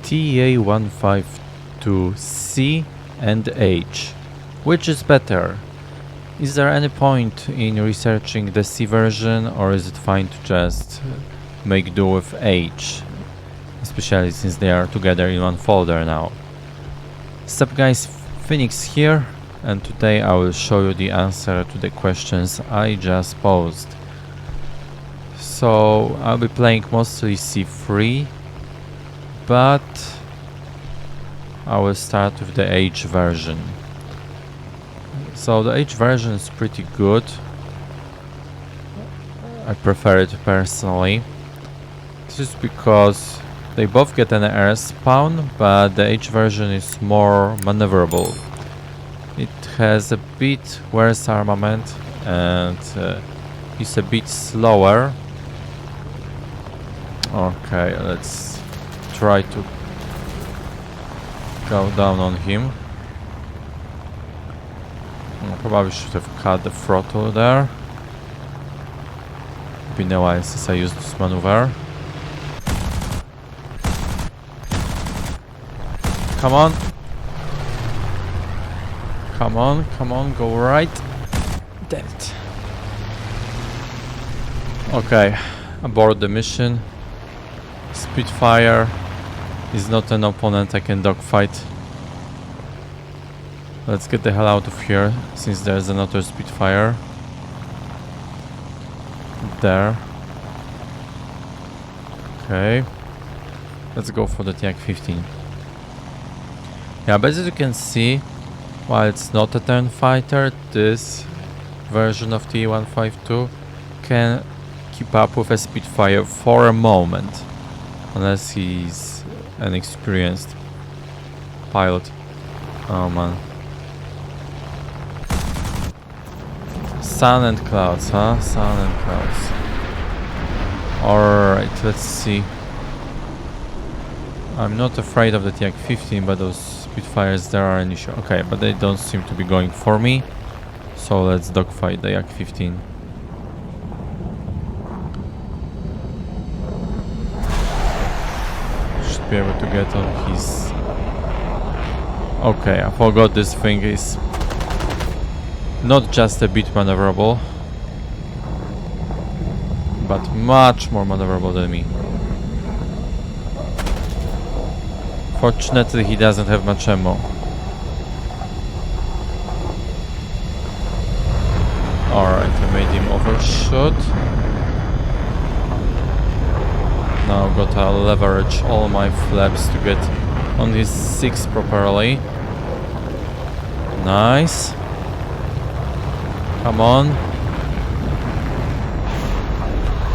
TA152C and H. Which is better? Is there any point in researching the C version, or is it fine to just make do with H? Especially since they are together in one folder now. Sup guys, Phoenix here, and today I will show you the answer to the questions I just posed. So I'll be playing mostly C3, but I will start with the H version. So the H version is pretty good. I prefer it personally. This is because they both get an air spawn, but the H version is more maneuverable. It has a bit worse armament and is a bit slower. Okay, let's try to go down on him. Probably should have cut the throttle there. Been a while since I used this maneuver. Come on. Come on, come on, go right. Damn it. Okay, abort the mission. Spitfire is not an opponent I can dogfight. Let's get the hell out of here, since there's another Spitfire. There. Okay. Let's go for the TAC-15. Yeah, but as you can see, while it's not a turn fighter, this version of T152 can keep up with a Spitfire for a moment. Unless he's an experienced pilot. Oh man. Sun and clouds, huh? Sun and clouds. Alright, let's see. I'm not afraid of the TAC-15, but those Spitfires there are an issue. Okay, but they don't seem to be going for me. So let's dogfight the Yak-15. Should be able to get on his... Okay, I forgot this thing is not just a bit maneuverable, but much more maneuverable than me. Fortunately, he doesn't have much ammo. Alright, I made him overshoot. Now gotta leverage all my flaps to get on his 6 properly. Nice. Come on.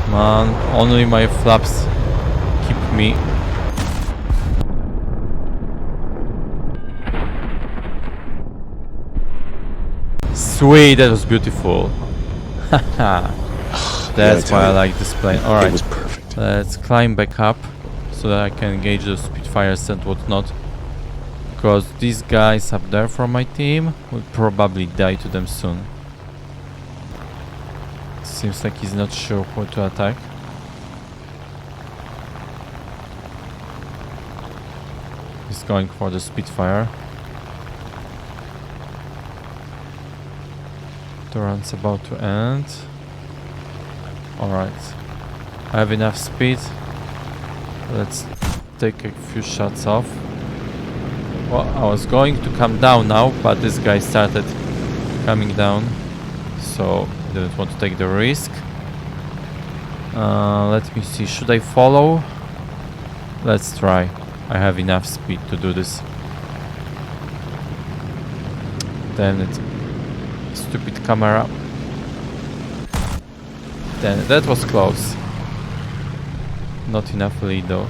Come on, only my flaps keep me. Sweet, that was beautiful. Haha. That's why I like this plane. Alright. It was perfect. Let's climb back up so that I can engage the Spitfires and whatnot. Because these guys up there from my team will probably die to them soon. Seems like he's not sure who to attack. He's going for the Spitfire. The run's about to end. Alright. I have enough speed. Let's take a few shots off. Well, I was going to come down now, but this guy started coming down. So I didn't want to take the risk. Let me see. Should I follow? Let's try. I have enough speed to do this. Damn it. Stupid camera. Damn it. That was close. Not enough lead though.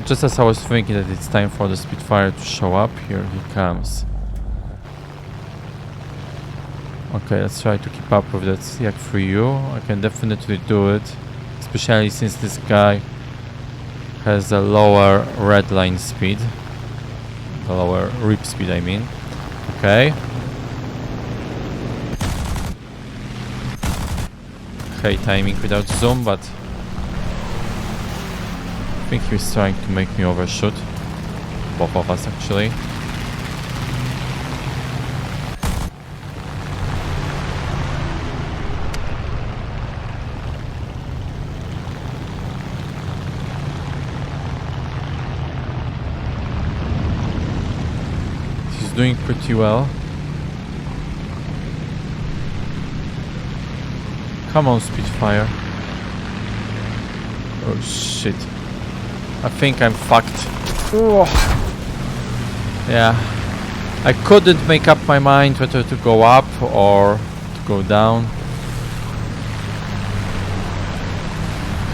Just as I was thinking that it's time for the Spitfire to show up, here he comes. Okay, let's try to keep up with that Yak-3U. I can definitely do it, especially since this guy has a lower red line speed. The lower rip speed, I mean. Okay. Okay, timing without zoom, but think he's trying to make me overshoot. Both of us, actually. He's doing pretty well. Come on, Spitfire. Oh shit. I think I'm fucked. Oh. Yeah. I couldn't make up my mind whether to go up or to go down.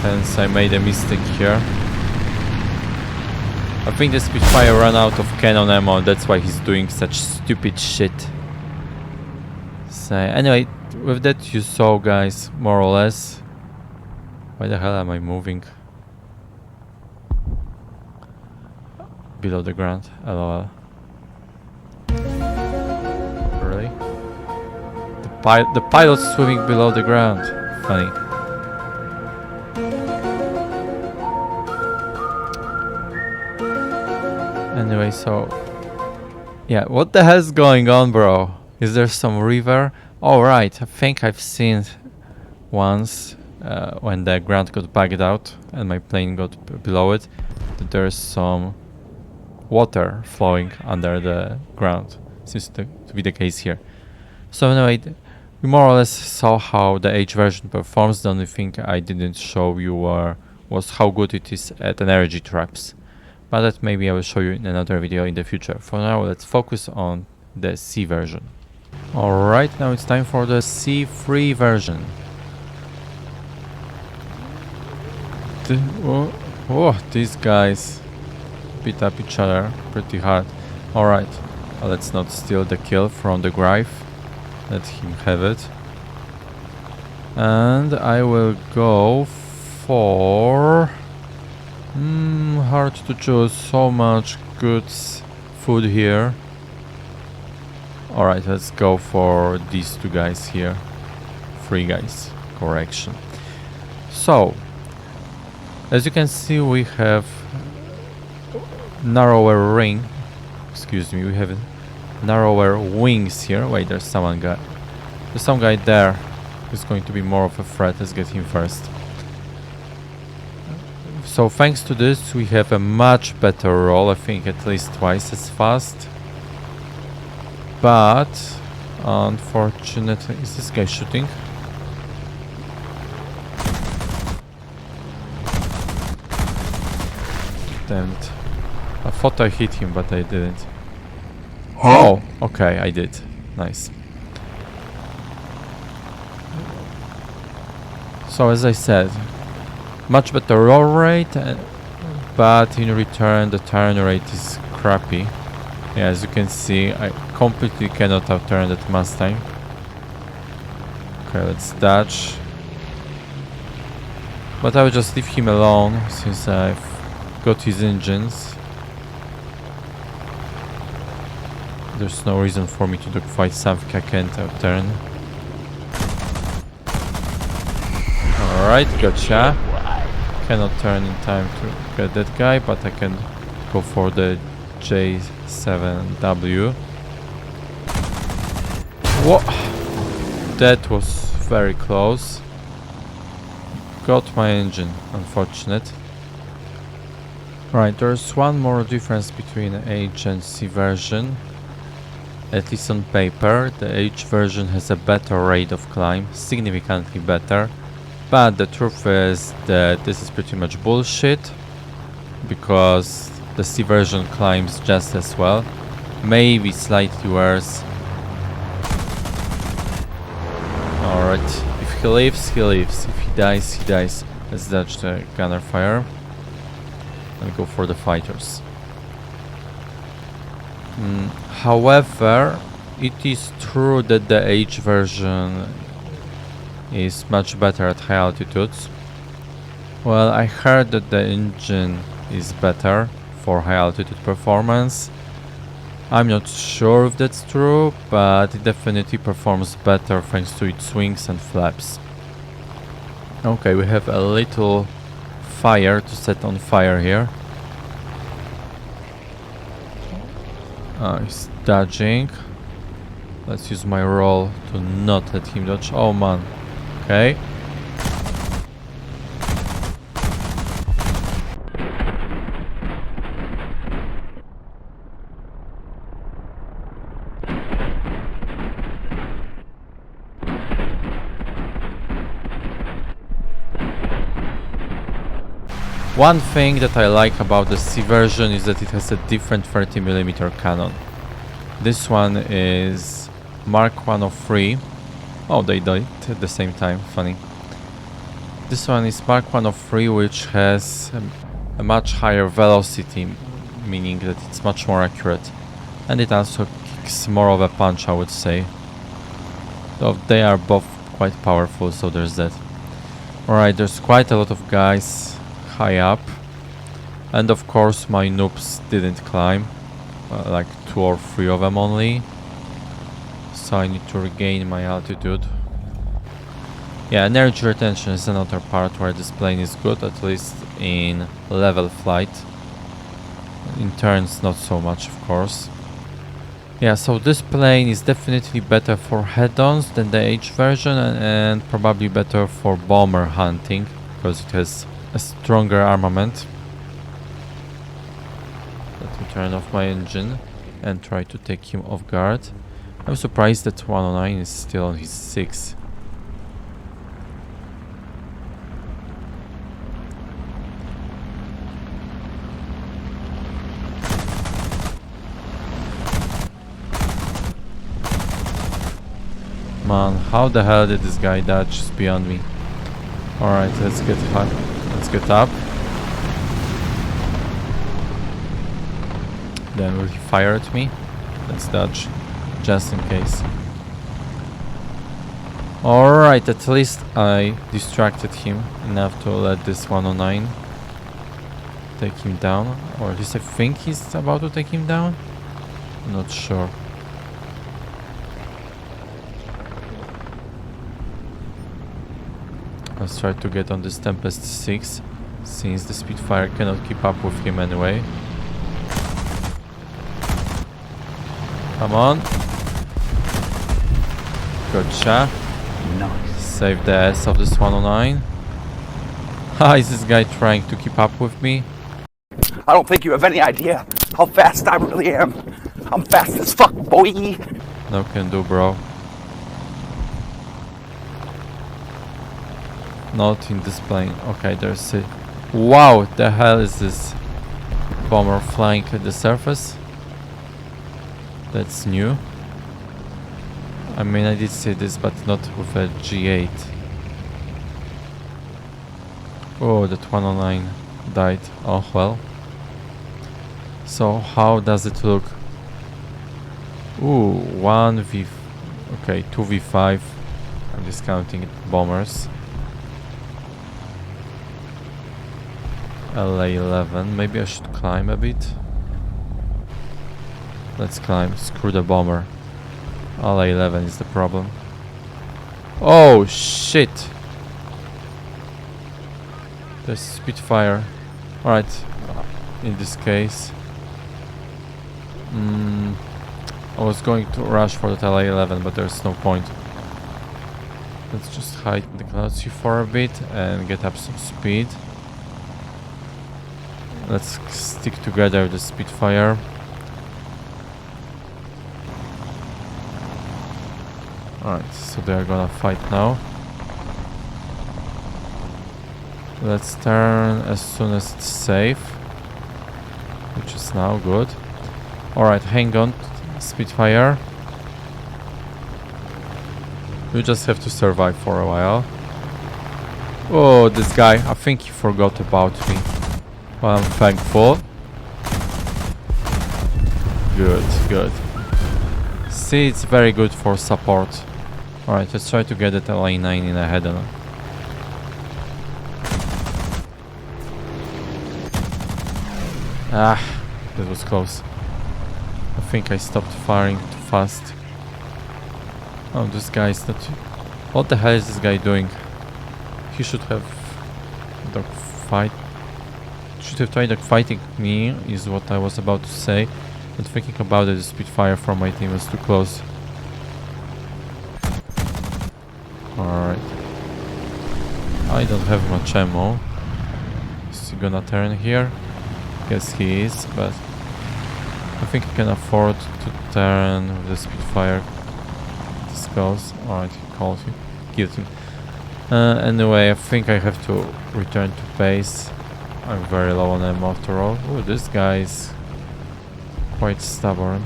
Hence I made a mistake here. I think the Spitfire ran out of cannon ammo, that's why he's doing such stupid shit. So anyway, with that you saw, guys, more or less. Why the hell am I moving? Below the ground, lol. Really? The pilot's swimming below the ground. Funny. Anyway, so... yeah, what the hell's going on, bro? Is there some river? Oh, right, I think I've seen once when the ground got bagged out and my plane got below it, that there's some water flowing under the ground. Seems to be the case here. So anyway, we more or less saw how the H version performs. The only thing I didn't show you was how good it is at energy traps. But that maybe I will show you in another video in the future. For now, let's focus on the C version. Alright, now it's time for the C3 version. These guys beat up each other pretty hard. Alright, let's not steal the kill from the Greif. Let him have it. And I will go for... hard to choose, so much good food here. Alright, let's go for these two guys here. 3 guys, correction. So, as you can see, we have narrower ring. Excuse me, we have narrower wings here. Wait, there's some guy there who's going to be more of a threat. Let's get him first. So thanks to this, we have a much better roll. I think at least twice as fast. But unfortunately, is this guy shooting? Damn it. I thought I hit him, but I didn't. Oh, okay, I did. Nice. So as I said, much better roll rate, but in return the turn rate is crappy. Yeah, as you can see, I completely cannot outturn that Mustang. Okay, let's dodge. But I will just leave him alone since I've got his engines. There's no reason for me to dogfight something I can't outturn. Alright, gotcha. Cannot turn in time to get that guy, but I can go for the J7W. Whoa! That was very close. Got my engine, unfortunate. Right, there's one more difference between H and C version. At least on paper, the H version has a better rate of climb, significantly better. But the truth is that this is pretty much bullshit, because the C version climbs just as well, maybe slightly worse. Alright, if he lives, he lives. If he dies, he dies. Let's dodge the gunner fire and go for the fighters. However, it is true that the H version is much better at high altitudes. Well, I heard that the engine is better for high altitude performance. I'm not sure if that's true, but it definitely performs better thanks to its wings and flaps. Okay, we have a little fire to set on fire here. He's dodging. Let's use my roll to not let him dodge. Oh man. Okay. One thing that I like about the C version is that it has a different 30mm cannon. This one is Mark 103. Oh, they died at the same time, funny. This one is Mark 103, which has a much higher velocity, meaning that it's much more accurate. And it also kicks more of a punch, I would say. Though they are both quite powerful, so there's that. Alright, there's quite a lot of guys high up, and of course my noobs didn't climb, like 2 or 3 of them only, so I need to regain my altitude. Yeah, energy retention is another part where this plane is good, at least in level flight. In turns not so much, of course. Yeah, so this plane is definitely better for head-ons than the H version, and probably better for bomber hunting, because it has a stronger armament. Let me turn off my engine and try to take him off guard. I'm surprised that 109 is still on his 6. Man, how the hell did this guy dodge? It's beyond me. Alright, let's get high. Let's get up. Then will he fire at me? Let's dodge, just in case. Alright, at least I distracted him enough to let this 109 take him down. Or at least I think he's about to take him down. I'm not sure. Let's try to get on this Tempest 6, since the Spitfire cannot keep up with him anyway. Come on. Gotcha. Nice. Save the ass of this 109. Ha, is this guy trying to keep up with me? I don't think you have any idea how fast I really am. I'm fast as fuck, boy. No can do, bro. Not in this plane. Okay, there's it. Wow, the hell is this bomber flying at the surface? That's new. I mean, I did see this, but not with a G8. Oh, that 109 died. Oh well. So how does it look? Ooh, 1v... Okay, 2v5. I'm discounting it, bombers. LA-11. Maybe I should climb a bit. Let's climb. Screw the bomber. LA-11 is the problem. Oh shit! The Spitfire. Alright. In this case. I was going to rush for that LA-11, but there's no point. Let's just hide in the clouds here for a bit and get up some speed. Let's stick together the Spitfire. Alright, so they're gonna fight now. Let's turn as soon as it's safe, which is now good. Alright, hang on, Spitfire. You just have to survive for a while. Oh, this guy, I think he forgot about me. Well, I'm thankful. Good, good. See, it's very good for support. Alright, let's try to get that LA-9 in a head-on. Ah, that was close. I think I stopped firing too fast. Oh, this guy is not... What the hell is this guy doing? He should have dogfight Fugitive Trader fighting me is what I was about to say. But thinking about it, the Spitfire from my team is too close. Alright. I don't have much ammo. Is he gonna turn here? Guess he is, but I think he can afford to turn with the Spitfire. This goes. Alright, he killed him. Anyway, I think I have to return to base. I'm very low on ammo after all. Oh, this guy is quite stubborn.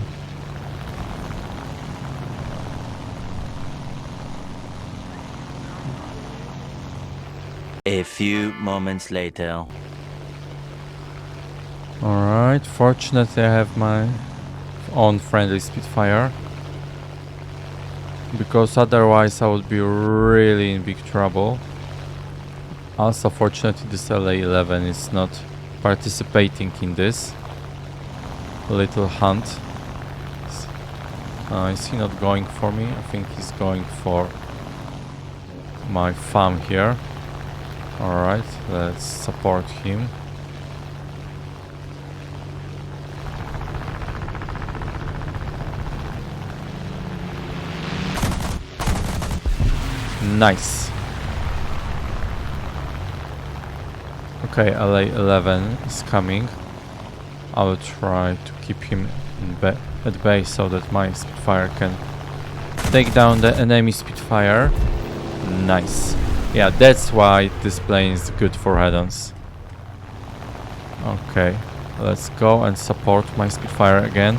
A few moments later. Alright, fortunately I have my own friendly Spitfire. Because otherwise I would be really in big trouble. Also, fortunately this LA-11 is not participating in this little hunt. Is he not going for me? I think he's going for my farm here. Alright, let's support him. Nice. Okay, LA-11 is coming. I will try to keep him at bay so that my Spitfire can take down the enemy Spitfire. Nice. Yeah, that's why this plane is good for head-ons. Okay, let's go and support my Spitfire again.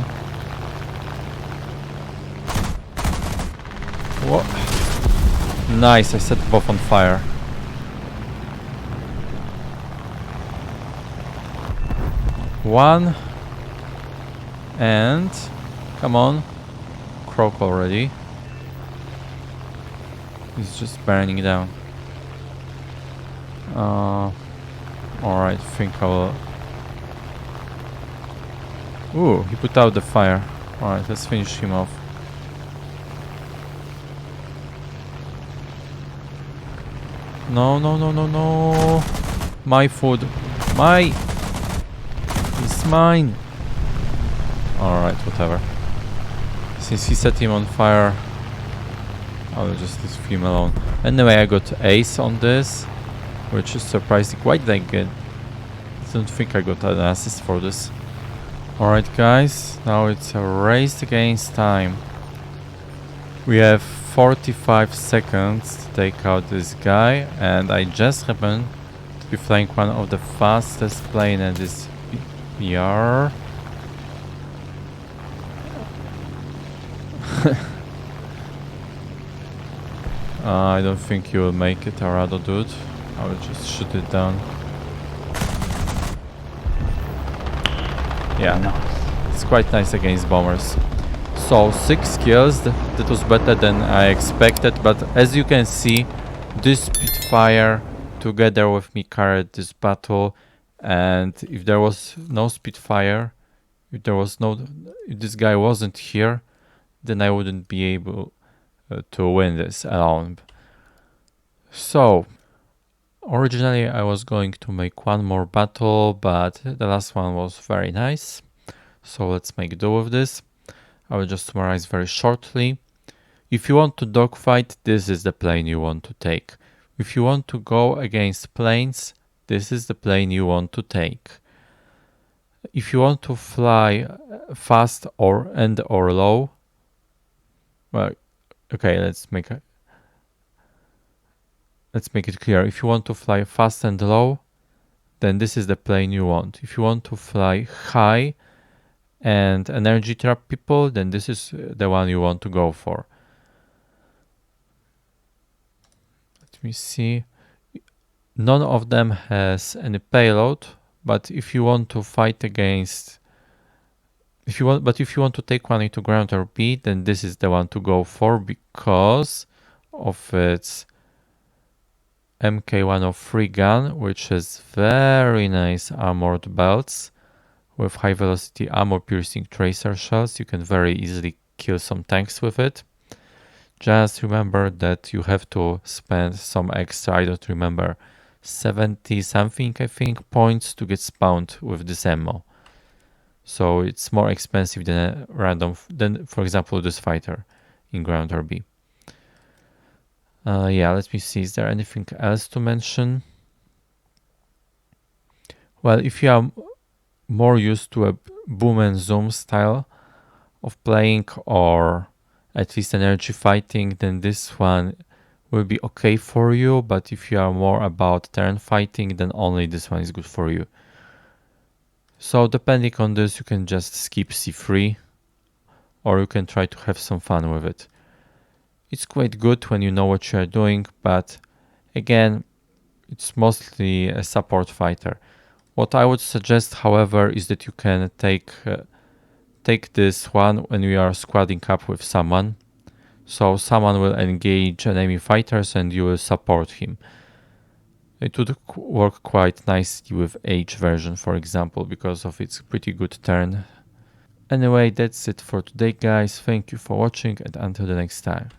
Whoa. Nice, I set both on fire. One. And... come on. Croak already. He's just burning down. Alright, I think I will... Ooh, he put out the fire. Alright, let's finish him off. No, no, no, no, no. My food. It's mine. Alright, whatever. Since he set him on fire, I'll just leave him alone. Anyway, I got ace on this, which is surprising. Why did I get... I don't think I got an assist for this. Alright guys, now it's a race against time. We have 45 seconds to take out this guy, and I just happen to be flying one of the fastest plane in this PR. I don't think you will make it, Arado dude. I will just shoot it down. Yeah, it's quite nice against bombers. So 6 kills, that was better than I expected, but as you can see, this Spitfire together with me carried this battle, and if there was no Spitfire, if this guy wasn't here, then I wouldn't be able to win this alone. So originally I was going to make one more battle, but the last one was very nice, so let's make do with this. I will just summarize very shortly. If you want to dogfight, this is the plane you want to take. If you want to go against planes, this is the plane you want to take. If you want to fly fast or low, well, okay, let's make it clear. If you want to fly fast and low, then this is the plane you want. If you want to fly high and energy trap people, then this is the one you want to go for. Let me see. None of them has any payload, but if you want to fight against... If you want to take one into ground or B, then this is the one to go for because of its MK103 gun, which has very nice armored belts with high velocity armor piercing tracer shells. You can very easily kill some tanks with it. Just remember that you have to spend some extra, I don't remember, 70 something, I think, points to get spawned with this ammo. So it's more expensive than a random, than for example this fighter in Ground RB. Yeah, let me see, is there anything else to mention? Well, if you are more used to a boom and zoom style of playing, or at least energy fighting, then this one will be okay for you. But if you are more about turn fighting, then only this one is good for you. So depending on this, you can just skip C3, or you can try to have some fun with it. It's quite good when you know what you are doing, but again, it's mostly a support fighter. What I would suggest, however, is that you can take this one when you are squadding up with someone. So someone will engage enemy fighters and you will support him. It would work quite nicely with H version, for example, because of its pretty good turn. Anyway, that's it for today, guys. Thank you for watching, and until the next time.